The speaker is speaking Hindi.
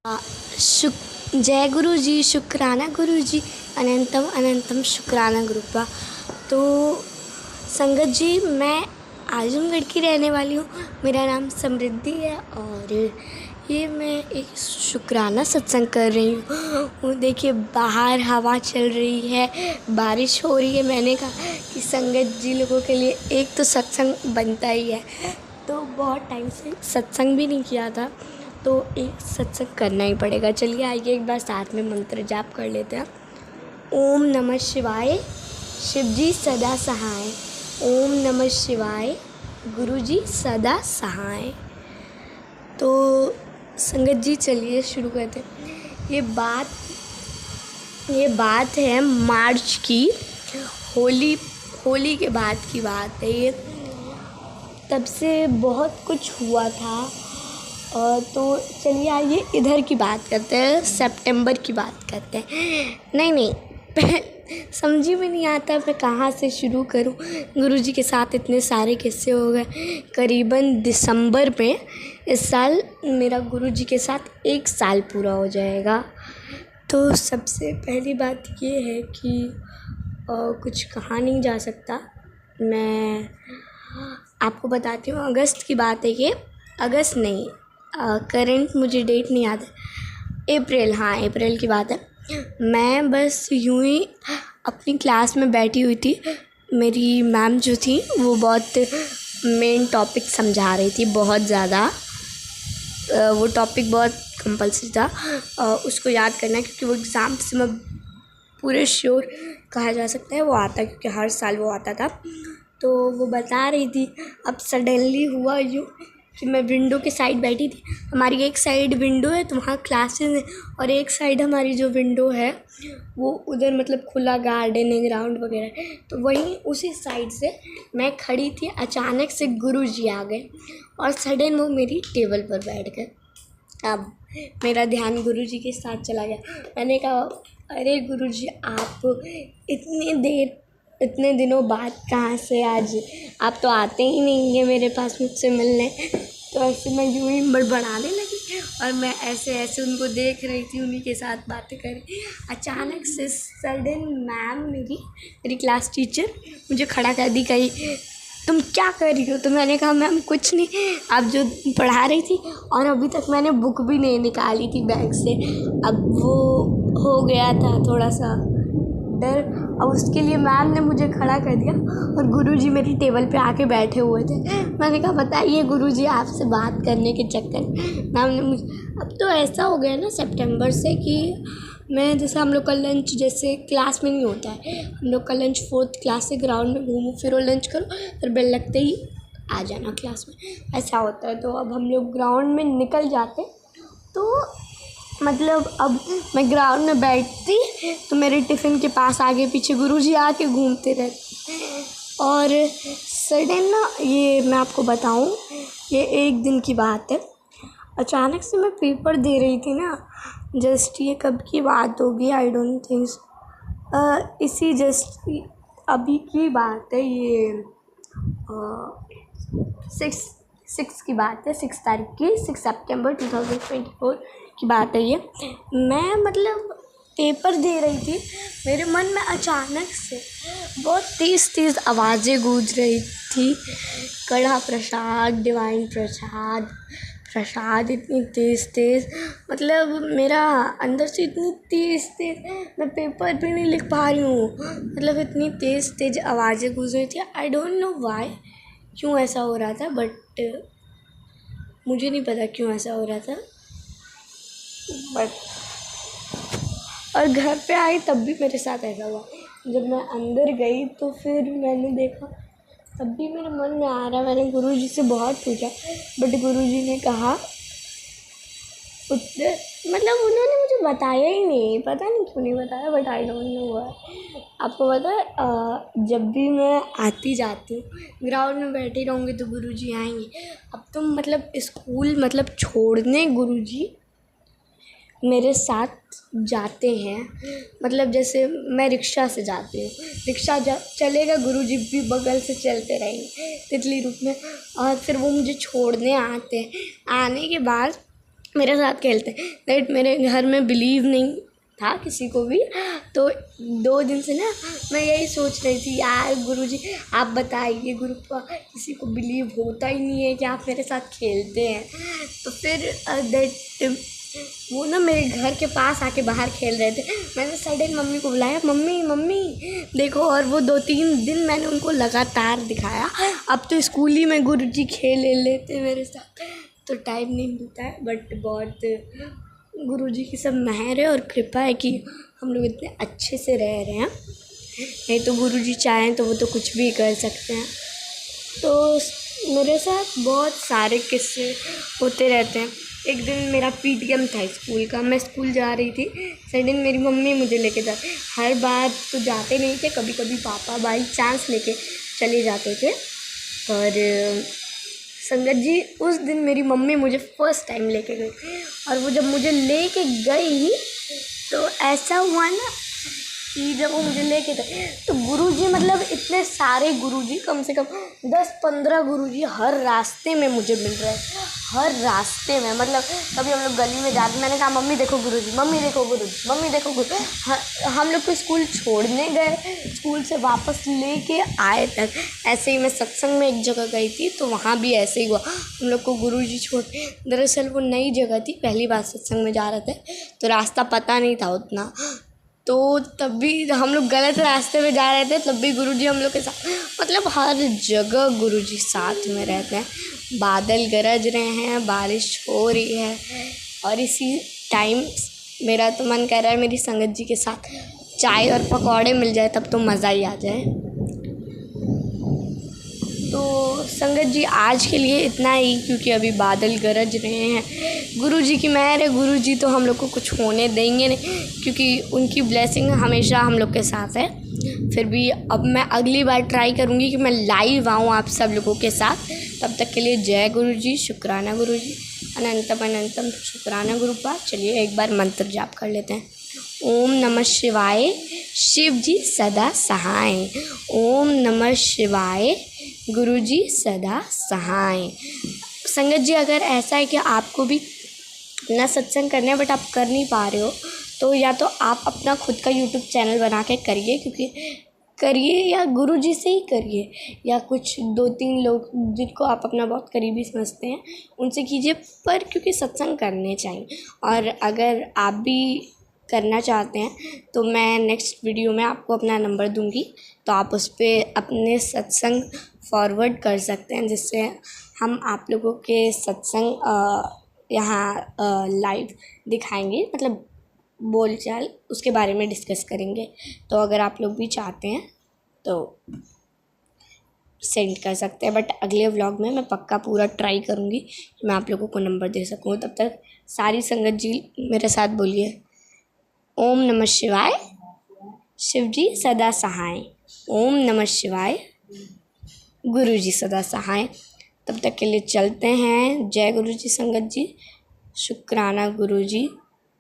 शुक जय गुरु जी, शुक्राना गुरु जी, अनंतम अनंतम शुक्राना गुरुपा। तो संगत जी, मैं आजमगढ़ की रहने वाली हूँ। मेरा नाम समृद्धि है और ये मैं एक शुक्राना सत्संग कर रही हूँ। देखिए, बाहर हवा चल रही है, बारिश हो रही है। मैंने कहा कि संगत जी लोगों के लिए एक तो सत्संग बनता ही है। तो बहुत टाइम से सत्संग भी नहीं किया था, तो एक सत्संग करना ही पड़ेगा। चलिए आइए एक बार साथ में मंत्र जाप कर लेते हैं। ओम नमः शिवाय, शिव जी सदा सहाय। ओम नमः शिवाय, गुरु जी सदा सहाय। तो संगत जी, चलिए शुरू करते हैं। ये बात है मार्च की, होली के बाद की बात है ये। तब से बहुत कुछ हुआ था। तो चलिए आइए इधर की बात करते हैं, सितंबर की बात करते हैं। नहीं समझी में नहीं आता मैं कहाँ से शुरू करूँ। गुरुजी के साथ इतने सारे किस्से हो गए। करीबन दिसंबर में इस साल मेरा गुरुजी के साथ 1 साल पूरा हो जाएगा। तो सबसे पहली बात ये है कि कुछ कहा नहीं जा सकता। मैं आपको बताती हूँ। अगस्त की बात है ये। अगस्त नहीं, करंट मुझे डेट नहीं याद है। अप्रैल की बात है। मैं बस यूं ही अपनी क्लास में बैठी हुई थी। मेरी मैम जो थी वो बहुत मेन टॉपिक समझा रही थी, बहुत ज़्यादा। वो टॉपिक बहुत कंपल्सरी था उसको याद करना, क्योंकि वो एग्ज़ाम से मैं पूरे श्योर कहा जा सकता है वो आता, क्योंकि हर साल वो आता था। तो वो बता रही थी। अब सडनली हुआ यूँ कि मैं विंडो के साइड बैठी थी। हमारी एक साइड विंडो है तो वहाँ क्लासेस हैं, और एक साइड हमारी जो विंडो है वो उधर मतलब खुला गार्डन है, ग्राउंड वगैरह है। तो वहीं उसी साइड से मैं खड़ी थी। अचानक से गुरुजी आ गए और सडन वो मेरी टेबल पर बैठ गए। अब मेरा ध्यान गुरुजी के साथ चला गया। मैंने कहा, अरे गुरुजी, आप इतने दिनों बाद कहाँ से आज? आप तो आते ही नहीं हैं मेरे पास मुझसे मिलने। तो ऐसे मैं यूँ ही बड़बड़ाने लगी और मैं ऐसे उनको देख रही थी, उन्हीं के साथ बातें कर रही। अचानक से सडन मैम, मेरी क्लास टीचर मुझे खड़ा कर दी। कही, तुम क्या कर रही हो? तो मैंने कहा, मैम कुछ नहीं, आप जो पढ़ा रही थी, और अभी तक मैंने बुक भी नहीं निकाली थी बैग से। अब वो हो गया था थोड़ा सा डर। अब उसके लिए मैम ने मुझे खड़ा कर दिया और गुरुजी मेरी टेबल पे आके बैठे हुए थे। मैंने कहा, बताइए गुरुजी, आपसे बात करने के चक्कर मैम ने मुझे। अब तो ऐसा हो गया ना सितंबर से कि मैं, जैसे हम लोग का लंच जैसे क्लास में नहीं होता है, हम लोग का लंच 4th क्लास से ग्राउंड में घूमो फिरो, लंच करो, फिर बेल लगते ही आ जाना क्लास में, ऐसा होता है। तो अब हम लोग ग्राउंड में निकल जाते। तो मतलब अब मैं ग्राउंड में बैठती तो मेरे टिफ़िन के पास आगे पीछे गुरुजी आके घूमते रहते। और सडन ना, ये मैं आपको बताऊं, ये एक दिन की बात है। अचानक से मैं पेपर दे रही थी ना, जस्ट ये कब की बात होगी, आई डोंट थिंक इसी जस्ट अभी की बात है ये। 6 की बात है, 6 तारीख की, 6 सितंबर 2024 की बात है ये। मैं मतलब पेपर दे रही थी, मेरे मन में अचानक से बहुत तेज़ आवाज़ें गूंज रही थी। कड़ा प्रसाद, डिवाइन प्रसाद इतनी तेज़, मतलब मेरा अंदर से इतनी तेज़ मैं पेपर भी नहीं लिख पा रही हूँ। मतलब इतनी तेज़ आवाज़ें गूंज रही थी। आई डोंट नो व्हाई, क्यों ऐसा हो रहा था, बट मुझे नहीं पता क्यों ऐसा हो रहा था। बट और घर पे आई तब भी मेरे साथ ऐसा हुआ। जब मैं अंदर गई तो फिर मैंने देखा, तब भी मेरे मन में आ रहा। मैंने गुरुजी से बहुत पूछा, बट गुरुजी ने कहा, मतलब उन्होंने मुझे बताया ही नहीं, पता नहीं क्यों नहीं बताया, but I don't know why. आपको पता है, जब भी मैं आती जाती हूँ ग्राउंड में बैठी रहूँगी तो गुरुजी आएंगे। अब तो मतलब स्कूल मतलब छोड़ने गुरुजी मेरे साथ जाते हैं। मतलब जैसे मैं रिक्शा से जाती हूँ, रिक्शा चलेगा, गुरुजी भी बगल से चलते रहेंगे तितली रूप में, और फिर वो मुझे छोड़ने आते हैं। आने के बाद मेरे साथ खेलते हैं। दैट मेरे घर में बिलीव नहीं था किसी को भी। तो 2 दिन से ना मैं यही सोच रही थी, यार गुरुजी आप बताइए, गुरु किसी को बिलीव होता ही नहीं है कि आप मेरे साथ खेलते हैं। तो फिर दैट वो ना मेरे घर के पास आके बाहर खेल रहे थे। मैंने सडन मम्मी को बुलाया, मम्मी मम्मी देखो। और वो 2-3 दिन मैंने उनको लगातार दिखाया। अब तो स्कूल ही में गुरुजी खेल लेते मेरे साथ, तो टाइम नहीं मिलता है। बट बहुत गुरुजी की सब मेहर है और कृपा है कि हम लोग इतने अच्छे से रह रहे हैं। नहीं तो गुरुजी चाहें तो वो तो कुछ भी कर सकते हैं। तो मेरे साथ बहुत सारे किस्से होते रहते हैं। एक दिन मेरा पीटीएम था स्कूल का, मैं स्कूल जा रही थी। सडन मेरी मम्मी मुझे लेके जाती, हर बार तो जाते नहीं थे, कभी कभी पापा बाई चांस लेके चले जाते थे। और संगत जी उस दिन मेरी मम्मी मुझे फ़र्स्ट टाइम लेके गई। और वो जब मुझे लेके गई तो ऐसा हुआ ना कि जब वो मुझे लेके गए तो गुरुजी, मतलब इतने सारे गुरुजी, कम से कम 10-15 गुरुजी हर रास्ते में मुझे मिल रहे हैं, हर रास्ते में। मतलब कभी हम लोग गली में जाते, मैंने कहा मम्मी देखो गुरुजी, मम्मी देखो गुरुजी, मम्मी देखो गुरुजी। हम लोग को स्कूल छोड़ने गए, स्कूल से वापस लेके आए तक ऐसे ही। मैं सत्संग में एक जगह गई थी तो वहाँ भी ऐसे ही हुआ, हम लोग को गुरुजी छोड़। दरअसल वो नई जगह थी, पहली बार सत्संग में जा रहे थे तो रास्ता पता नहीं था उतना। तो तब भी हम लोग गलत रास्ते में जा रहे थे, तब भी गुरुजी हम लोग के साथ, मतलब हर जगह गुरुजी साथ में रहते हैं। बादल गरज रहे हैं, बारिश हो रही है, और इसी टाइम मेरा तो मन कर रहा है मेरी संगत जी के साथ चाय और पकौड़े मिल जाए, तब तो मज़ा ही आ जाए। तो संगत जी आज के लिए इतना ही, क्योंकि अभी बादल गरज रहे हैं। गुरुजी की मेहर है, गुरुजी तो हम लोग को कुछ होने देंगे नहीं, क्योंकि उनकी ब्लेसिंग हमेशा हम लोग के साथ है। फिर भी अब मैं अगली बार ट्राई करूँगी कि मैं लाइव आऊँ आप सब लोगों के साथ। तब तक के लिए जय गुरुजी, शुक्राना गुरुजी, अनंतम अनंतम शुक्राना गुरुपा। चलिए एक बार मंत्र जाप कर लेते हैं। ओम नमः शिवाय, शिव जी सदा सहाय। ओम नमः शिवाय, गुरुजी सदा सहाय। संगत जी अगर ऐसा है कि आपको भी अपना सत्संग करना है बट आप कर नहीं पा रहे हो, तो या तो आप अपना खुद का यूट्यूब चैनल बना के करिए, क्योंकि करिए, या गुरुजी से ही करिए, या कुछ 2-3 लोग जिनको आप अपना बहुत करीबी समझते हैं उनसे कीजिए, पर क्योंकि सत्संग करने चाहिए। और अगर आप भी करना चाहते हैं तो मैं नेक्स्ट वीडियो में आपको अपना नंबर दूंगी, तो आप उस पर अपने सत्संग फॉरवर्ड कर सकते हैं, जिससे हम आप लोगों के सत्संग यहाँ लाइव दिखाएंगे, मतलब बोलचाल उसके बारे में डिस्कस करेंगे। तो अगर आप लोग भी चाहते हैं तो सेंड कर सकते हैं, बट अगले व्लॉग में मैं पक्का पूरा ट्राई करूँगी कि मैं आप लोगों को नंबर दे सकूँ। तब तक सारी संगत जी मेरे साथ बोलिए, ओम नमः शिवाय, शिव जी सदा सहाय। ओम नमः शिवाय, गुरु जी सदा सहाय। तब तक के लिए चलते हैं। जय गुरु जी संगत जी, शुक्राना गुरु जी।